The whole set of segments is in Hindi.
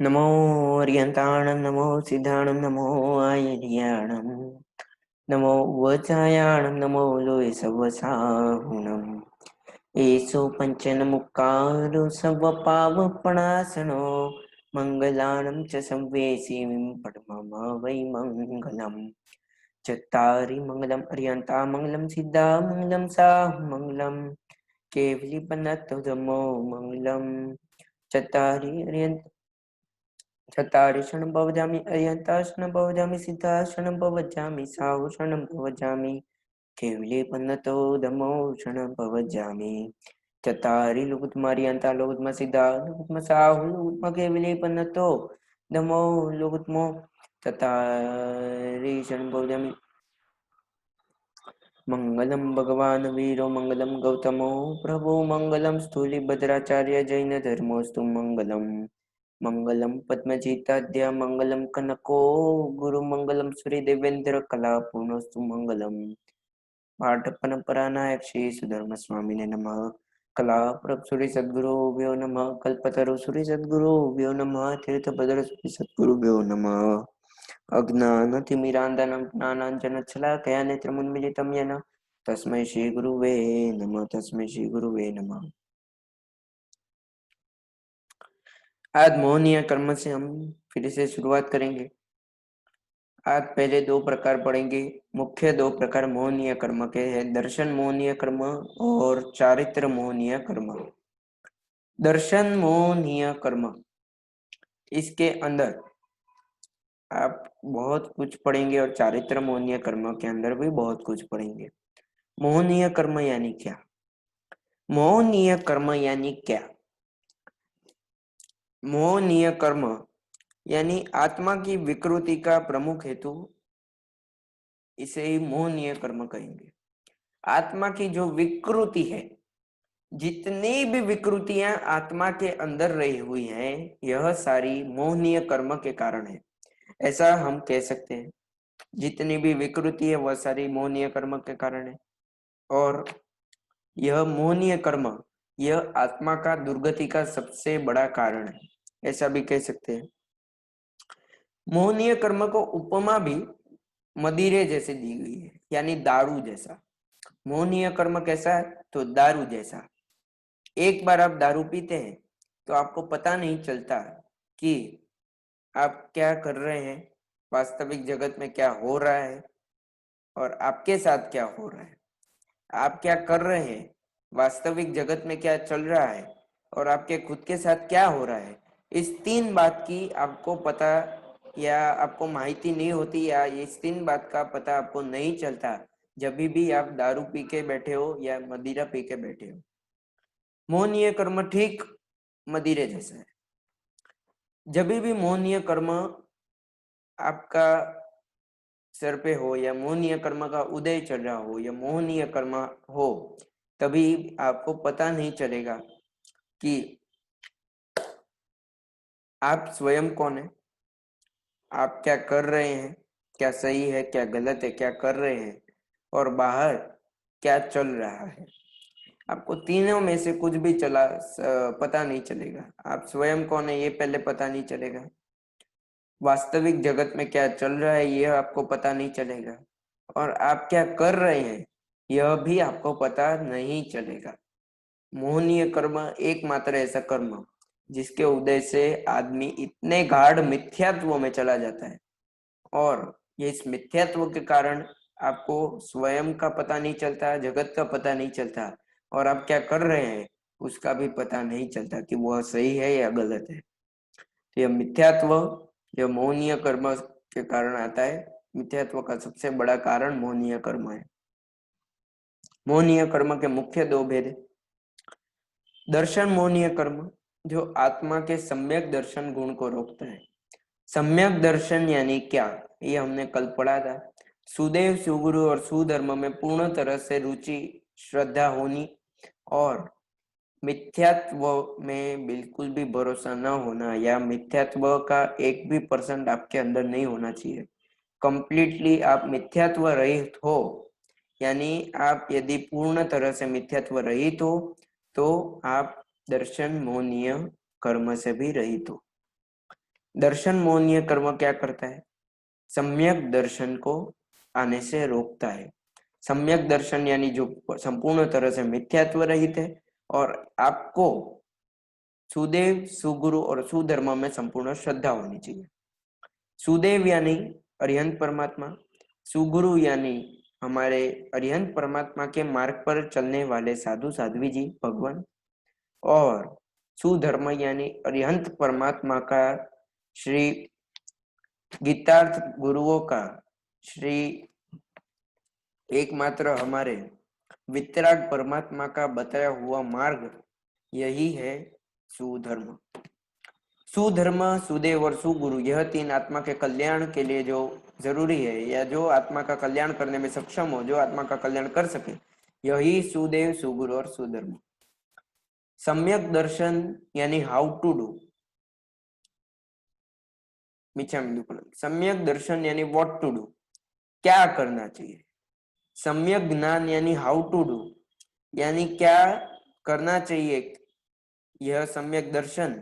नमो अर्यन्ताणं नमो सिद्धाणं नमो आयर्याणं नमो वचायाणं नमो लोय सवसाहुणम् एषो पञ्चनमुक्कारो सर्वपावपणासनो मङ्गलानं च संवेशिं पठमम वै मङ्गलम् चत्तारि मङ्गलम् अर्यन्ता मङ्गलं सिद्धा मङ्गलं साहुमङ्गलं केवलीपनतोधमो मङ्गलं चत्तारि चत्तारि शरणं भवजामि अयन्ता शरणं भवजामि सिद्धा शरणं भवजामि साहु शरणं भवजामि केवले पन्नतो धम्मो शरणं भवजामि चत्तारि लोकुत्मारि अन्ता लोकुत्म सिद्धा लोकुत्म साहु लोकुत्म केवले पन्नतो धम्मो लोकुत्मो चत्तारि शरणं भवजामि मंगलम भगवान वीरो मंगलम गौतमो प्रभु मंगलम स्थूलिभद्राचार्य जैन धर्मोस्तु मंगलम मंगलम पद्मजीताद्य मंगलम कनको गुरु मंगलम श्री देवेंद्र कला पूर्णस्तु मंगलम पाठ परंपरा नायक श्री सुधर्म स्वामी ने नमः कला प्रभ सूर्य सद्गुरुभ्यो नमः कल्पतरु सूर्य सद्गुरुभ्यो नमः तीर्थभद्र सूर्य सद्गुरुभ्यो नमः अज्ञानतिमिरान्धनं ज्ञानाञ्जनशलाकया नेत्रमुन्मीलितं येन तस्मै श्रीगुरुवे नमः तस्मै श्रीगुरुवे नमः। आज मोहनीय कर्म से हम फिर से शुरुआत करेंगे। आज पहले दो प्रकार पढ़ेंगे। मुख्य दो प्रकार मोहनीय कर्म के हैं, दर्शन मोहनीय कर्म और चारित्र मोहनीय कर्म। दर्शन मोहनीय कर्म, इसके अंदर आप बहुत कुछ पढ़ेंगे और चारित्र मोहनीय कर्म के अंदर भी बहुत कुछ पढ़ेंगे। मोहनीय कर्म यानी क्या? मोहनीय कर्म यानी क्या? मोहनीय कर्म यानी आत्मा की विकृति का प्रमुख हेतु, इसे ही मोहनीय कर्म कहेंगे। आत्मा की जो विकृति है, जितनी भी विकृतियां आत्मा के अंदर रही हुई हैं, यह सारी मोहनीय कर्म के कारण है, ऐसा हम कह सकते हैं। जितनी भी विकृति है वह सारी मोहनीय कर्म के कारण है। और यह मोहनीय कर्म, यह आत्मा का दुर्गति का सबसे बड़ा कारण है, ऐसा भी कह सकते हैं। मोहनीय कर्म को उपमा भी मदिरे जैसे दी गई है, यानी दारू जैसा। मोहनीय कर्म कैसा है? तो दारू जैसा। एक बार आप दारू पीते हैं तो आपको पता नहीं चलता कि आप क्या कर रहे हैं, वास्तविक जगत में क्या हो रहा है और आपके साथ क्या हो रहा है। आप क्या कर रहे हैं, वास्तविक जगत में क्या चल रहा है और आपके खुद के साथ क्या हो रहा है, इस तीन बात की आपको पता या आपको माहिती नहीं होती, या इस तीन बात का पता आपको नहीं चलता जब भी आप दारू पी के बैठे हो या मदिरा पी के बैठे हो। मोहनीय कर्म ठीक मदिरे जैसा है। जब भी मोहनीय कर्म आपका सर पे हो या मोहनीय कर्म का उदय चल रहा हो या मोहनीय कर्म हो, तभी आपको पता नहीं चलेगा कि आप स्वयं कौन है, आप क्या कर रहे हैं, क्या सही है क्या गलत है, क्या कर रहे हैं और बाहर क्या चल रहा है। आपको तीनों में से कुछ भी पता नहीं चलेगा। आप स्वयं कौन है ये पहले पता नहीं चलेगा, वास्तविक जगत में क्या चल रहा है यह आपको पता नहीं चलेगा, और आप क्या कर रहे हैं यह भी आपको पता नहीं चलेगा। मोहनीय कर्म एकमात्र ऐसा कर्म जिसके उदय से आदमी इतने गाढ़ मिथ्यात्व में चला जाता है, और ये इस मिथ्यात्व के कारण आपको स्वयं का पता नहीं चलता, जगत का पता नहीं चलता, और आप क्या कर रहे हैं उसका भी पता नहीं चलता कि वह सही है या गलत है। तो यह मिथ्यात्व, यह मोहनीय कर्म के कारण आता है। मिथ्यात्व का सबसे बड़ा कारण मोहनीय कर्म है। मोहनीय कर्म के मुख्य दो भेद। दर्शन मोहनीय कर्म जो आत्मा के सम्यक दर्शन गुण को रोकता है। सम्यक दर्शन यानी क्या, ये हमने कल पढ़ा था। सुदेव सुगुरु और सुधर्म में पूर्ण तरह से रुचि श्रद्धा होनी, और मिथ्यात्व में बिल्कुल भी भरोसा न होना, या मिथ्यात्व का 1% आपके अंदर नहीं होना चाहिए। कंप्लीटली आप मिथ्यात्व रहित हो, यानी आप यदि पूर्ण तरह से मिथ्यात्व रहित हो तो आप दर्शन मोहनीय कर्म से भी रहित हो। दर्शन मोहनीय कर्म क्या करता है? सम्यक दर्शन को आने से रोकता है। सम्यक दर्शन यानी जो संपूर्ण तरह से मिथ्यात्व रहित है और आपको सुदेव, सुगुरु और सुधर्म में संपूर्ण श्रद्धा होनी चाहिए। सुदेव यानी अरिहंत परमात्मा, सुगुरु यानी हमारे अरिहंत परमात्मा के मार्ग पर चलने वाले साधु साध्वी जी भगवान, और सुधर्म यानी अरिहंत परमात्मा का श्री गीतार्थ गुरुओं का श्री एकमात्र हमारे वितराग परमात्मा का बताया हुआ मार्ग, यही है सुधर्म। सुधर्म, सुदेव और सुगुरु, यह तीन आत्मा के कल्याण के लिए जो जरूरी है या जो आत्मा का कल्याण करने में सक्षम हो, जो आत्मा का कल्याण कर सके, यही सुदेव, सुगुरु और सुधर्म। सम्यक दर्शन यानी हाउ टू डू, सम्यक दर्शन यानी व्हाट टू डू, क्या करना चाहिए। सम्यक ज्ञान यानी हाउ टू डू, यानी क्या करना चाहिए। यह सम्यक दर्शन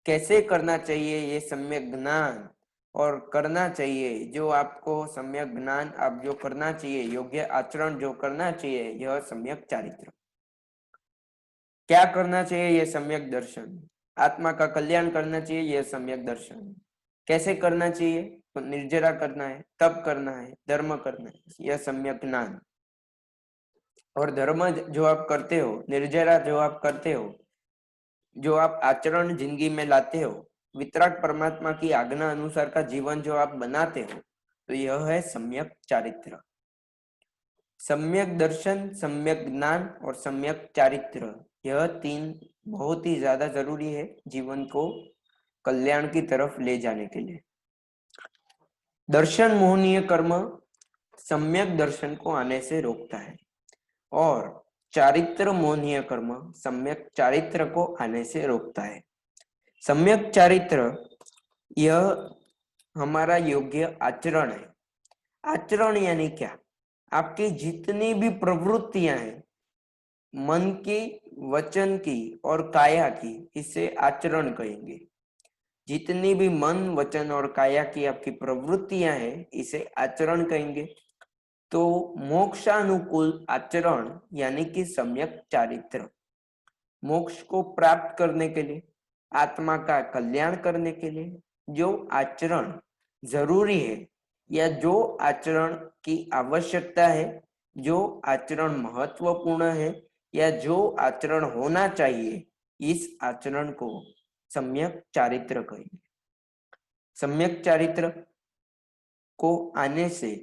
कैसे करना चाहिए, ये सम्यक ज्ञान, और करना चाहिए जो आपको सम्यक ज्ञान, आप जो करना चाहिए, योग्य आचरण जो करना चाहिए, यह सम्यक चारित्र। क्या करना चाहिए, यह सम्यक दर्शन। आत्मा का कल्याण करना चाहिए, यह सम्यक दर्शन। कैसे करना चाहिए, तो निर्जरा करना है, तप करना है, धर्म करना है, यह सम्यक ज्ञान। और धर्म जो आप करते हो, निर्जरा जो आप करते हो, जो आप आचरण जिंदगी में लाते हो, वितराग परमात्मा की आज्ञा अनुसार का जीवन जो आप बनाते हो, तो यह है सम्यक चारित्र। सम्यक दर्शन, सम्यक ज्ञान और सम्यक चारित्र, यह तीन बहुत ही ज्यादा जरूरी है जीवन को कल्याण की तरफ ले जाने के लिए। दर्शन मोहनीय कर्म सम्यक दर्शन को आने से रोकता है, और चारित्र मोहनीय कर्म सम्यक चारित्र को आने से रोकता है। सम्यक चारित्र यह हमारा योग्य आचरण है। आचरण यानी क्या? आपकी जितनी भी प्रवृत्तियां हैं, मन की, वचन की और काया की, इसे आचरण कहेंगे। जितनी भी मन, वचन और काया की आपकी प्रवृत्तियां हैं, इसे आचरण कहेंगे। तो मोक्षानुकूल आचरण यानी कि सम्यक चारित्र, मोक्ष को प्राप्त करने के लिए, आत्मा का कल्याण करने के लिए जो आचरण जरूरी है, या जो आचरण की आवश्यकता है, जो आचरण महत्वपूर्ण है, या जो आचरण होना चाहिए, इस आचरण को सम्यक चारित्र कहेंगे। सम्यक चारित्र को आने से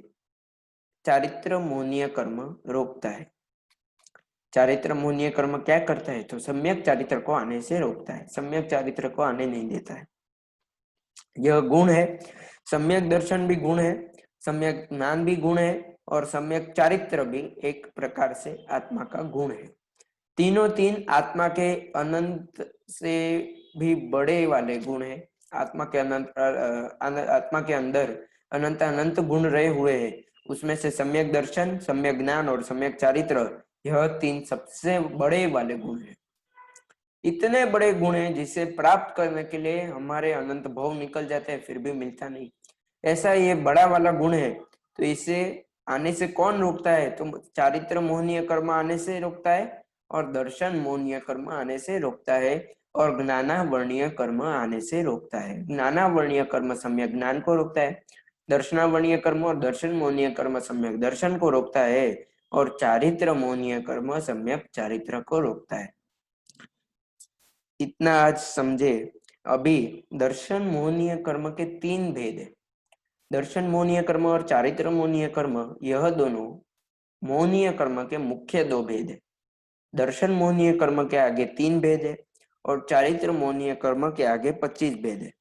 चारित्र मोहनीय कर्म रोकता है। चारित्र मोहनीय कर्म क्या करता है, तो सम्यक चारित्र को आने से रोकता है, सम्यक चारित्र को आने नहीं देता है। यह गुण है, सम्यक दर्शन भी गुण है, सम्यक ज्ञान भी गुण है, और सम्यक चारित्र भी एक प्रकार से आत्मा का गुण है। तीनों तीन आत्मा के अनंत से भी बड़े वाले गुण है। आत्मा के आत्मा के अंदर अनंत अनंत गुण रहे हुए हैं, उसमें से सम्यक दर्शन, सम्यक ज्ञान और सम्यक चारित्र, यह तीन सबसे बड़े वाले गुण है। इतने बड़े गुण हैं जिसे प्राप्त करने के लिए हमारे अनंत भव निकल जाते हैं, फिर भी मिलता नहीं। ऐसा ये बड़ा वाला गुण है, तो इसे आने से कौन रोकता है, तो चारित्र मोहनीय कर्म आने से रोकता है, और दर्शन मोहनीय कर्म आने से रोकता है, और ज्ञानावर्णीय कर्म आने से रोकता है। ज्ञानावर्णीय कर्म सम्यक ज्ञान को रोकता है, दर्शनावर्णीय कर्म और दर्शन मोहनीय कर्म सम्यक दर्शन को रोकता है, और चारित्र मोहनीय कर्म सम्यक चारित्र को रोकता है। इतना आज समझे। अभी दर्शन मोहनीय कर्म के तीन भेद है। दर्शन मोहनीय कर्म और चारित्र मोहनीय कर्म, यह दोनों मोहनीय कर्म के मुख्य दो भेद है। दर्शन मोहनीय कर्म के आगे तीन भेद है, और चारित्र मोहनीय कर्म के आगे 25 भेद है।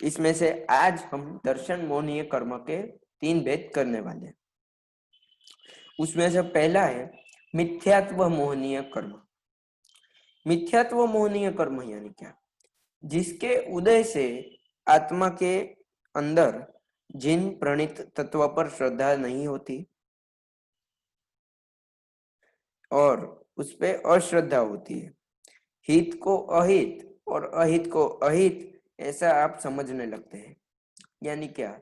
इसमें से आज हम दर्शन मोहनीय कर्म के तीन भेद करने वाले हैं। उसमें से पहला है मिथ्यात्व मोहनीय कर्म। मिथ्यात्व मोहनीय कर्म यानी क्या? जिसके उदय से आत्मा के अंदर जिन प्रणीत तत्व पर श्रद्धा नहीं होती और उस पे अश्रद्धा होती है, हित को अहित और अहित को अहित, ऐसा आप समझने लगते हैं। यानी क्या,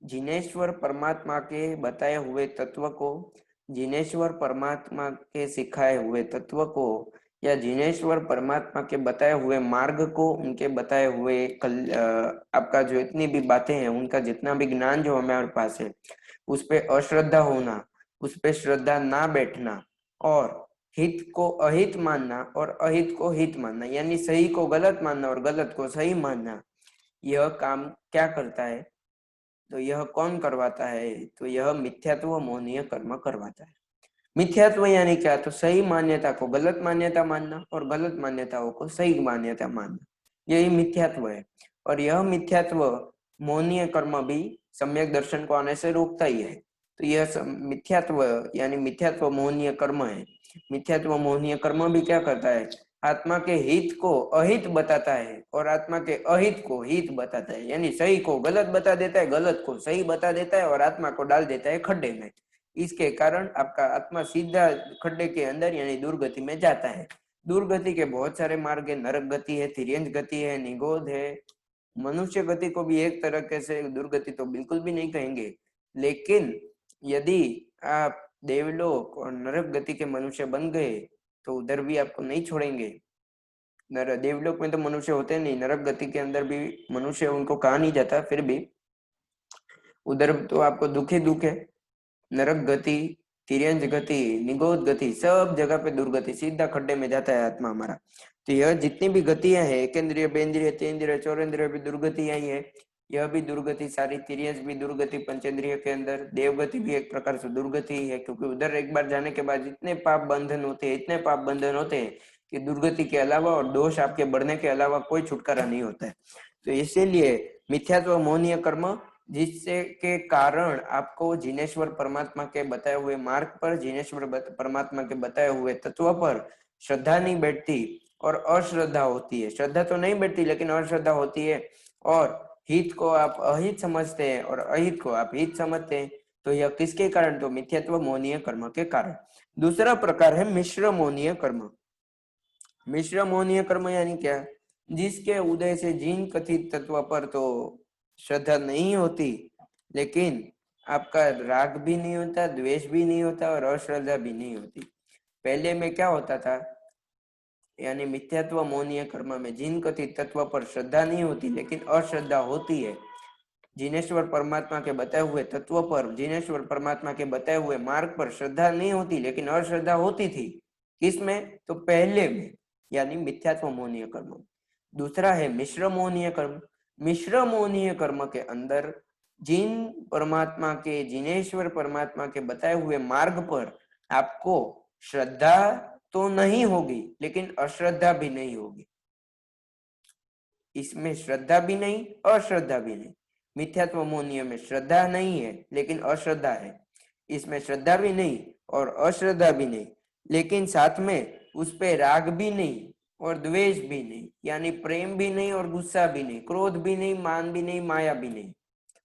जिनेश्वर परमात्मा के बताए हुए तत्व को, जिनेश्वर परमात्मा के सिखाए हुए तत्व को, या जिनेश्वर परमात्मा के बताए हुए मार्ग को, उनके बताए हुए आपका जो इतनी भी बातें हैं, उनका जितना भी ज्ञान जो हमारे पास है, उस पे अश्रद्धा होना, उस पे श्रद्धा ना बैठना, और हित को अहित मानना और अहित को हित मानना, यानी सही को गलत मानना और गलत को सही मानना, यह काम क्या करता है? तो यह कौन करवाता है? तो यह मिथ्यात्व मोहनीय कर्म करवाता है। मिथ्यात्व यानी क्या? तो सही मान्यता को गलत मान्यता मानना और गलत मान्यताओं को सही मान्यता मानना, यही मिथ्यात्व है। और यह मिथ्यात्व मोहनीय कर्म भी सम्यक दर्शन को आने से रोकता ही है। तो यह मिथ्यात्व यानी मिथ्यात्व मोहनीय कर्म है। मिथ्यात्व मोहनीय कर्म भी क्या करता है? आत्मा के हित को अहित बताता है और आत्मा के अहित को हित बताता है, यानी सही को गलत बता देता है, गलत को सही बता देता है और आत्मा को डाल देता है खड्डे में। इसके कारण आपका आत्मा सीधा खड्डे के अंदर यानी दुर्गति में जाता है। दुर्गति के बहुत सारे मार्ग है, नरक गति है, तिर्यंज गति है, निगोध है, मनुष्य गति को भी एक तरह से दुर्गति तो बिल्कुल भी नहीं कहेंगे, लेकिन यदि आप देवलोक और नरक गति के मनुष्य बन गए तो उधर भी आपको नहीं छोड़ेंगे। देवलोक में तो मनुष्य होते नहीं, नरक गति के अंदर भी मनुष्य उनको कहा नहीं जाता, फिर भी उधर तो आपको दुख ही दुख है। नरक गति, तिर्यंज गति, निगोध गति, सब जगह पे दुर्गति, सीधा खड्डे में जाता है आत्मा हमारा। तो यह जितनी भी गतियां हैं, एकेंद्रिय, बेंद्रिय, तेंद्रिय, चौरेंद्रिय भी दुर्गतियां ही है। यह भी दुर्गति सारी, तिर्यंज भी दुर्गति पंचेंद्रिय के अंदर, देवगति भी एक प्रकार से दुर्गति ही है, क्योंकि उधर एक बार जाने के बाद इतने पाप बंधन होते हैं, इतने पाप बंधन होते हैं कि दुर्गति के अलावा और दोष आपके बढ़ने के अलावा कोई छुटकारा नहीं होता है। तो इसीलिए मिथ्यात्व मोहनीय कर्म, जिससे के कारण आपको जिनेश्वर परमात्मा के बताए हुए मार्ग पर, जिनेश्वर परमात्मा के बताए हुए तत्व पर श्रद्धा नहीं बैठती और अश्रद्धा होती है। श्रद्धा तो नहीं बैठती लेकिन अश्रद्धा होती है, और हित को आप अहित समझते हैं और अहित को आप हित समझते हैं। तो यह किसके कारण? तो मिथ्यात्व मोहनीय कर्म के कारण। दूसरा प्रकार है मिश्र मोहनीय कर्म। मिश्र मोहनीय कर्म यानी क्या? जिसके उदय से जिन कथित तत्व पर तो श्रद्धा नहीं होती, लेकिन आपका राग भी नहीं होता, द्वेष भी नहीं होता और अश्रद्धा भी नहीं होती। पहले में क्या होता था? यानी मिथ्यात्व मोहनीय कर्म में जिन कथित तत्व पर श्रद्धा नहीं होती लेकिन अश्रद्धा होती है, जिनेश्वर परमात्मा के बताए हुए तत्व पर, जिनेश्वर परमात्मा के बताए हुए मार्ग पर श्रद्धा नहीं होती लेकिन अश्रद्धा होती थी। किसमें? तो पहले में, यानी मिथ्यात्व मोहनीय कर्म। दूसरा है मिश्र मोहनीय कर्म। मिश्र मोहनीय कर्म के अंदर जिन परमात्मा के, जिनेश्वर परमात्मा के बताए हुए मार्ग पर आपको श्रद्धा तो नहीं होगी लेकिन अश्रद्धा भी नहीं होगी। इसमें श्रद्धा भी नहीं, अश्रद्धा भी नहीं। मिथ्यात्व मोहनीय में श्रद्धा नहीं है लेकिन अश्रद्धा है। इसमें श्रद्धा भी नहीं और अश्रद्धा भी नहीं, लेकिन साथ में उस पे राग भी नहीं और द्वेष भी नहीं, यानी प्रेम भी नहीं और गुस्सा भी नहीं, क्रोध भी नहीं, मान भी नहीं, माया भी नहीं,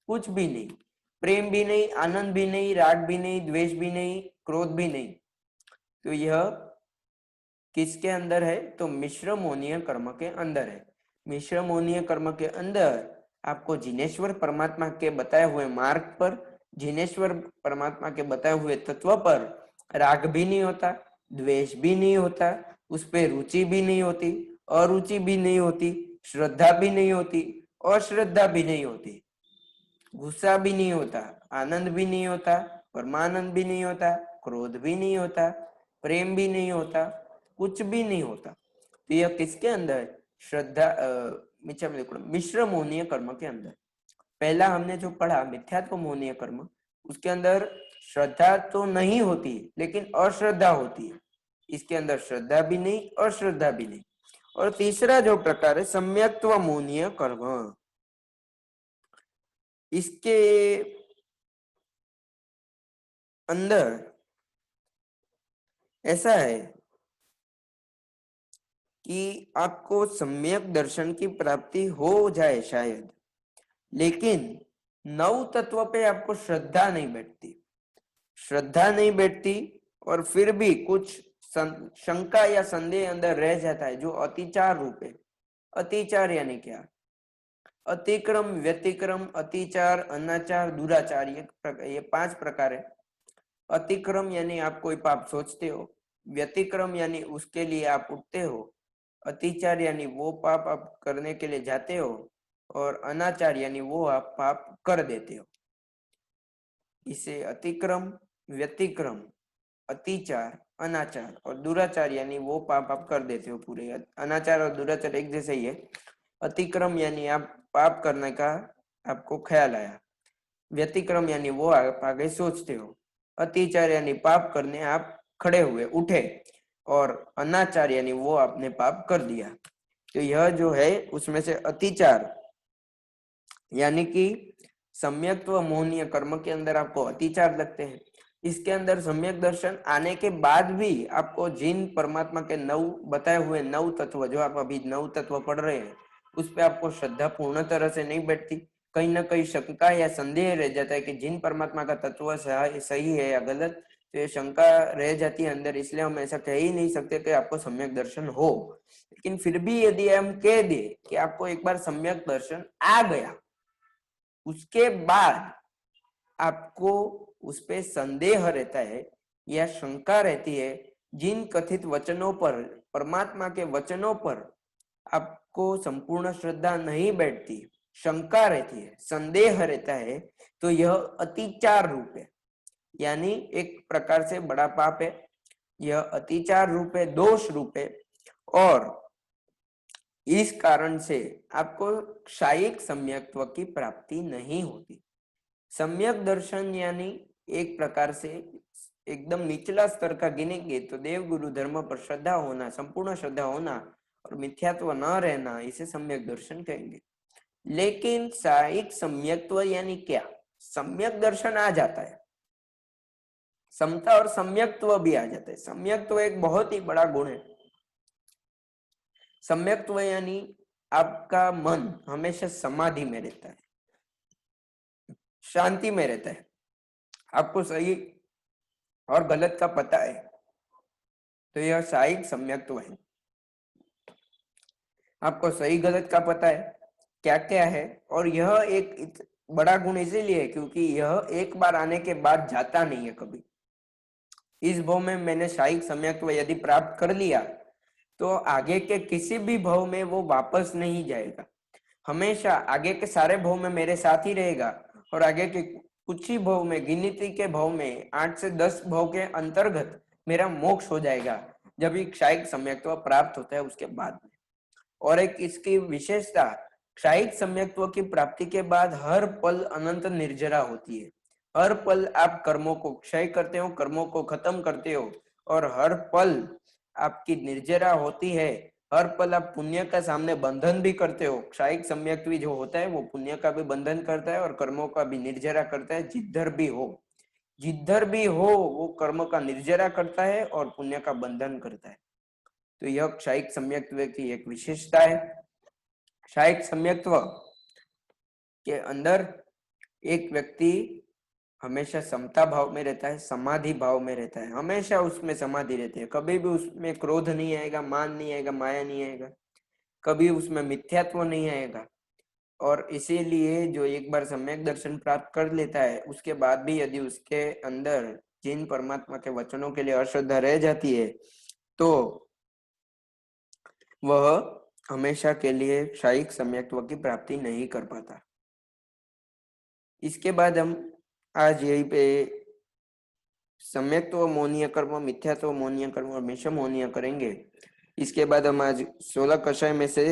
कुछ भी नहीं। प्रेम भी नहीं, आनंद भी नहीं, राग भी नहीं, द्वेष भी नहीं, क्रोध भी नहीं। तो यह किसके अंदर है? तो मिश्र मोहनीय कर्म के अंदर है। मिश्र मोहनीय कर्म के अंदर आपको जिनेश्वर परमात्मा के बताए हुए मार्ग पर, जिनेश्वर परमात्मा के बताए हुए तत्व पर राग भी नहीं होता, द्वेष भी नहीं होता, उस पर रुचि भी नहीं होती, अरुचि भी नहीं होती, श्रद्धा भी नहीं होती, अश्रद्धा भी नहीं होती, गुस्सा भी नहीं होता, आनंद भी नहीं होता, परमानंद भी नहीं होता, क्रोध भी नहीं होता, प्रेम भी नहीं होता, कुछ भी नहीं होता। तो यह किसके अंदर? श्रद्धा मिश्र मोहनीय कर्म के अंदर। पहला हमने जो पढ़ा मिथ्यात्व मोहनीय कर्म, उसके अंदर श्रद्धा तो नहीं होती लेकिन अश्रद्धा होती है। इसके अंदर श्रद्धा भी नहीं, अश्रद्धा भी नहीं। और तीसरा जो प्रकार है सम्यक्त्व मोहनीय कर्म, इसके अंदर ऐसा है कि आपको सम्यक दर्शन की प्राप्ति हो जाए शायद, लेकिन नव तत्व पे आपको श्रद्धा नहीं बैठती, श्रद्धा नहीं बैठती, और फिर भी कुछ शंका या संदेह अंदर रह जाता है जो अतिचार रूप है। अतिचार यानी क्या? अतिक्रम, व्यतिक्रम, अतिचार, अनाचार, दुराचार, ये 5 प्रकार है। अतिक्रम यानी आप कोई पाप सोचते हो, व्यतिक्रम यानी उसके लिए आप उठते हो, अतिचार यानी वो पाप आप करने के लिए जाते हो, और अनाचार यानी वो आप पाप कर देते हो। इसे अतिक्रम, व्यतिक्रम, अतिचार, अनाचार और दुराचार यानी वो पाप आप कर देते हो पूरे। अनाचार और दुराचार एक जैसे ही है। अतिक्रम यानी आप पाप करने का आपको ख्याल आया, व्यतिक्रम यानी वो आप आगे सोचते हो, अतिचार यानी पाप करने आप खड़े हुए, उठे, और अनाचार यानी वो आपने पाप कर दिया। तो यह जो है उसमें से अतिचार यानी कि सम्यक्त्व मोहनीय कर्म के अंदर आपको अतिचार लगते हैं। इसके अंदर सम्यक दर्शन आने के बाद भी आपको जिन परमात्मा के 9 बताए हुए 9 तत्व, जो आप अभी 9 तत्व पढ़ रहे हैं, उस पे आपको श्रद्धा पूर्ण तरह से नहीं बैठती। कहीं ना कहीं शंका या संदेह रह जाता है कि जिन परमात्मा का तत्व सही है या गलत, तो ये शंका रह जाती है अंदर। इसलिए हम ऐसा कह ही नहीं सकते कि आपको सम्यक दर्शन हो। लेकिन फिर भी यदि हम कह दे कि आपको एक बार सम्यक दर्शन आ गया, उसके बाद आपको उस पे संदेह रहता है या शंका रहती है, जिन कथित वचनों पर, परमात्मा के वचनों पर आपको संपूर्ण श्रद्धा नहीं बैठती, शंका रहती है, संदेह रहता है, तो यह अतिचार रूप है, यानी एक प्रकार से बड़ा पाप है। यह अतिचार रूप है, दोष रूप है, और इस कारण से आपको क्षायिक सम्यक्त्व की प्राप्ति नहीं होती। सम्यक दर्शन यानी एक प्रकार से एकदम निचला स्तर का गिनेंगे तो देव गुरु धर्म पर श्रद्धा होना, संपूर्ण श्रद्धा होना और मिथ्यात्व न रहना, इसे सम्यक दर्शन कहेंगे। लेकिन साहिक सम्यक्त्व यानी क्या? सम्यक दर्शन आ जाता है, समता और सम्यक्त्व भी आ जाता है। सम्यक्त्व एक बहुत ही बड़ा गुण है। सम्यक्त्व यानी आपका मन हमेशा समाधि में रहता है, शांति में रहता है, आपको सही और गलत का पता है, तो यह साहिक सम्यक्त्व है। आपको सही गलत का पता है, क्या क्या है, और यह एक बड़ा गुण इसीलिए है क्योंकि यह एक बार आने के बाद जाता नहीं है कभी। इस भव में मैंने साहिक सम्यक्त्व यदि प्राप्त कर लिया तो आगे के किसी भी भव में वो वापस नहीं जाएगा, हमेशा आगे के सारे भव में मेरे साथ ही रहेगा, और आगे के कुछ ही भव में, गिनती के भव में 8 से 10 भव के अंतर्गत मेरा मोक्ष हो जाएगा, जब एक क्षायिक सम्यक्त्व प्राप्त होता है उसके बाद में। और एक इसकी विशेषता, क्षायिक सम्यक्त्व की प्राप्ति के बाद हर पल अनंत निर्जरा होती है। हर पल आप कर्मों को क्षय करते हो, कर्मों को खत्म करते हो, और हर पल आपकी निर्जरा होती है। हर पल आप पुण्य का सामने बंधन भी करते हो। क्षायिक सम्यक्त्व जो होता है वो पुण्य का भी बंधन करता है और कर्मों का भी निर्जरा करता है। जिधर भी हो वो कर्म का निर्जरा करता है और पुण्य का बंधन करता है। तो यह क्षायिक सम्यक्त्व की एक विशेषता है। क्षायिक सम्यक्त्व के अंदर एक व्यक्ति हमेशा समता भाव में रहता है, समाधि भाव में रहता है, हमेशा उसमें समाधि रहती है। कभी भी उसमें क्रोध नहीं आएगा, मान नहीं आएगा, माया नहीं आएगा, कभी उसमें मिथ्यात्व नहीं आएगा। और इसीलिए जो एक बार सम्यक दर्शन प्राप्त कर लेता है उसके बाद भी यदि उसके अंदर जिन परमात्मा के वचनों के लिए अश्रद्धा रह जाती है तो वह हमेशा के लिए क्षायिक सम्यक्त्व की प्राप्ति नहीं कर पाता। इसके बाद हम आज यहीं पे सम्यक्त्व मोहनीय कर्म, मिथ्यात्व मोहनीय कर्म और मिश्र मोहनीय करेंगे। इसके बाद हम आज 16 कषाय में से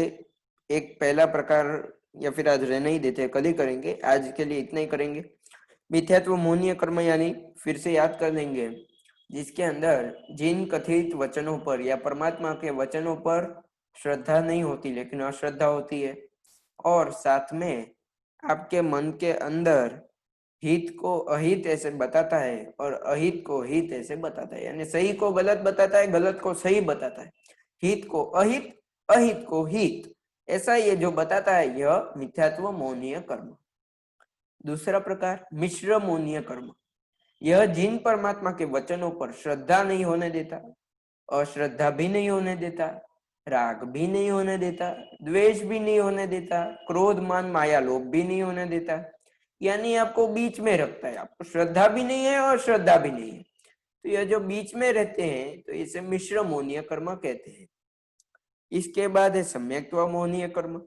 एक पहला प्रकार, या फिर आज रहने ही देते हैं, कल ही करेंगे, आज के लिए इतना ही करेंगे। मिथ्यात्व मोहनीय कर्म यानी फिर से याद कर लेंगे, जिसके अंदर जिन कथित वचनों पर या परमात्मा के वचनों पर श्रद्धा नहीं होती लेकिन अश्रद्धा होती है, और साथ में आपके मन के अंदर हित को अहित ऐसे बताता है और अहित को हित ऐसे बताता है, यानी सही को गलत बताता है, गलत को सही बताता है, हित को अहित, अहित को हित, ऐसा ये जो बताता है यह मिथ्यात्व मोहनीय कर्म। दूसरा प्रकार मिश्र मोहनीय कर्म, यह जिन परमात्मा के वचनों पर श्रद्धा नहीं होने देता, अश्रद्धा भी नहीं होने देता, राग भी नहीं होने देता, द्वेष भी नहीं होने देता, क्रोध मान माया लोभ भी नहीं होने देता, यानी आपको बीच में रखता है। आपको श्रद्धा भी नहीं है और श्रद्धा भी नहीं है, तो यह जो बीच में रहते हैं तो इसे मिश्र मोहनीय कर्म कहते हैं। इसके बाद है सम्यक्त्व मोहनीय कर्म।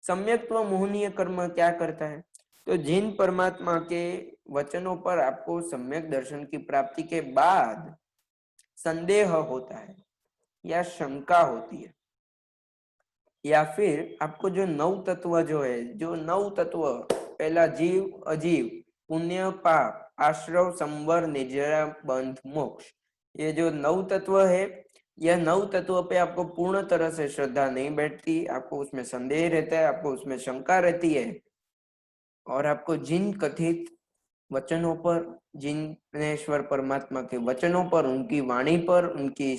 सम्यक्त्व मोहनीय कर्म क्या करता है, तो जिन परमात्मा के वचनों पर आपको सम्यक दर्शन की प्राप्ति के बाद संदेह होता है या शंका होती है, या फिर आपको जो नौ तत्व जो है, जो नौ तत्व, पहला जीव अजीव, पुण्य पाप, आश्रव संवर निजरा बंध मोक्ष, ये जो नौ तत्व है, यह नौ तत्व पे आपको पूर्ण तरह से श्रद्धा नहीं बैठती, आपको उसमें संदेह रहता है, आपको उसमें शंका रहती है, और आपको जिन कथित वचनों पर, जिनेश्वर परमात्मा के वचनों पर, उनकी वाणी पर, उनकी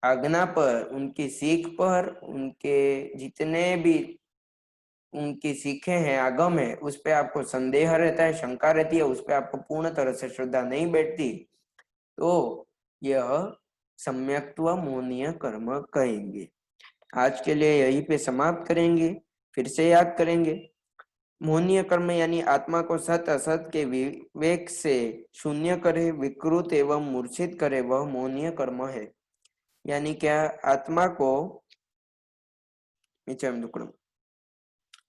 आज्ञा पर, उनकी सीख पर, उनके जितने भी उनकी सीखे हैं, आगम है, उस पे आपको संदेह रहता है, शंका रहती है, उस पे आपको पूर्ण तरह से श्रद्धा नहीं बैठती, तो यह सम्यक्त्व मोहनीय कर्म कहेंगे। आज के लिए यहीं पे समाप्त करेंगे। फिर से याद करेंगे, मोहनीय कर्म यानी आत्मा को सत असत के विवेक से शून्य करे, विकृत एवं मूर्छित करे, वह मोहनीय कर्म है। यानी क्या, आत्मा को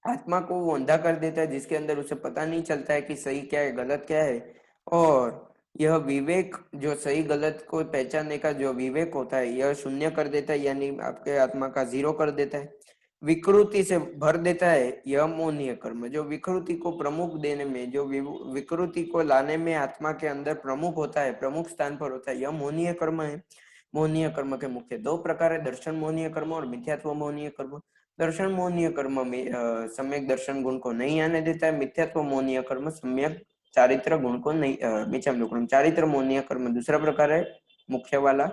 आत्मा को वो अंधा कर देता है, जिसके अंदर उसे पता नहीं चलता है कि सही क्या है गलत क्या है, और यह विवेक, जो सही गलत को पहचानने का जो विवेक होता है, यह शून्य कर देता है, यानी आपके आत्मा का जीरो कर देता है। विकृति से भर देता है, यह मोहनीय कर्म, जो विकृति को प्रमुख देने में, जो विकृति को लाने में आत्मा के अंदर प्रमुख होता है, प्रमुख स्थान पर होता है, यह मोहनीय कर्म है। मोहनीय कर्म के मुख्य दो प्रकार है, दर्शन मोहनीय कर्म और मिथ्यात्व मोहनीय कर्म। दर्शन मोहनीय कर्म में सम्यक दर्शन गुण को नहीं आने देता है। मिथ्यात्व मोहनीय कर्म सम्यक चारित्र गुण को नहीं, चारित्र मोहनीय कर्म दूसरा प्रकार है, मुख्य वाला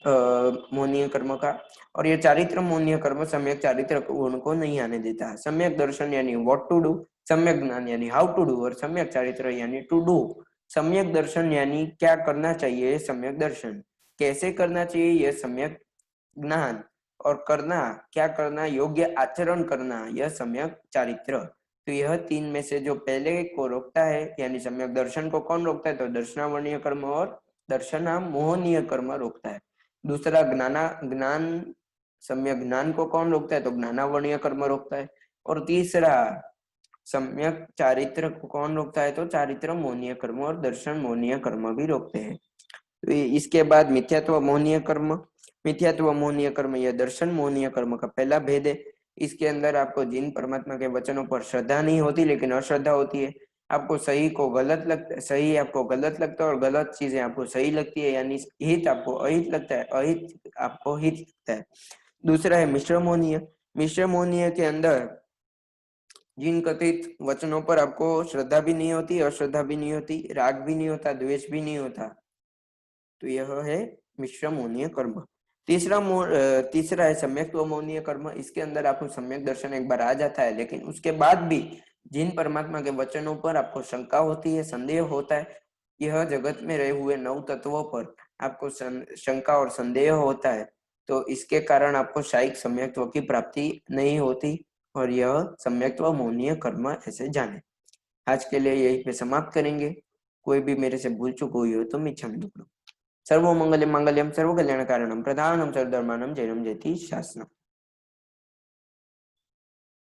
मोहनीय कर्म का, और ये चारित्र मोहनीय कर्म सम्यक चारित्र गुण को नहीं आने देता। सम्यक दर्शन यानी व्हाट टू डू, सम्यक ज्ञान यानी हाउ टू डू, और सम्यक चारित्र यानी टू डू। सम्यक दर्शन यानी क्या करना चाहिए, सम्यक दर्शन कैसे करना चाहिए, यह सम्यक ज्ञान, और करना क्या करना, योग्य आचरण करना, यह सम्यक चारित्र। तो यह तीन में से जो पहले को रोकता है, यानी सम्यक दर्शन को कौन रोकता है, तो दर्शनावर्णीय कर्म और दर्शना मोहनीय कर्म रोकता है। दूसरा ज्ञान, सम्यक ज्ञान को कौन रोकता है, तो ज्ञानावर्णीय कर्म रोकता है। और तीसरा सम्यक चारित्र को कौन रोकता है, तो चारित्र मोहनीय कर्म और दर्शन मोहनीय कर्म भी रोकते हैं। तो इसके बाद मिथ्यात्व मोहनीय कर्म। मिथ्यात्व मोहनीय कर्म यह दर्शन मोहनीय कर्म का पहला भेद है। इसके अंदर आपको जिन परमात्मा के वचनों पर श्रद्धा नहीं होती लेकिन अश्रद्धा होती है, आपको सही को गलत लगता, सही आपको गलत लगता है और गलत चीजें आपको सही लगती है, यानी हित आपको अहित लगता है, अहित आपको हित लगता है। दूसरा है मिश्र मोहनीय। मिश्र मोहनीय के अंदर जिन कथित वचनों पर आपको श्रद्धा भी नहीं होती, अश्रद्धा भी नहीं होती, राग भी नहीं होता, द्वेष भी नहीं होता, तो यह है मिश्र मोहनीय कर्म। तीसरा है सम्यक्त्व मोहनीय कर्म। इसके अंदर आपको सम्यक दर्शन एक बार आ जाता है, लेकिन उसके बाद भी जिन परमात्मा के वचनों पर आपको शंका होती है, संदेह होता है, यह जगत में रहे हुए नौ तत्वों पर आपको शंका और संदेह होता है, तो इसके कारण आपको शायिक सम्यक्त्व की प्राप्ति नहीं होती, और यह सम्यक्त्व मोहनीय कर्म ऐसे जाने। आज के लिए यही पे समाप्त करेंगे। कोई भी मेरे से भूल चूक हुई हो तो मैं क्षमा दुक्कड़म। सर्वमंगलम मंगलम सर्वकल्याणकारणम प्रधानम सर्वधर्माणम जयम जयति शासनम।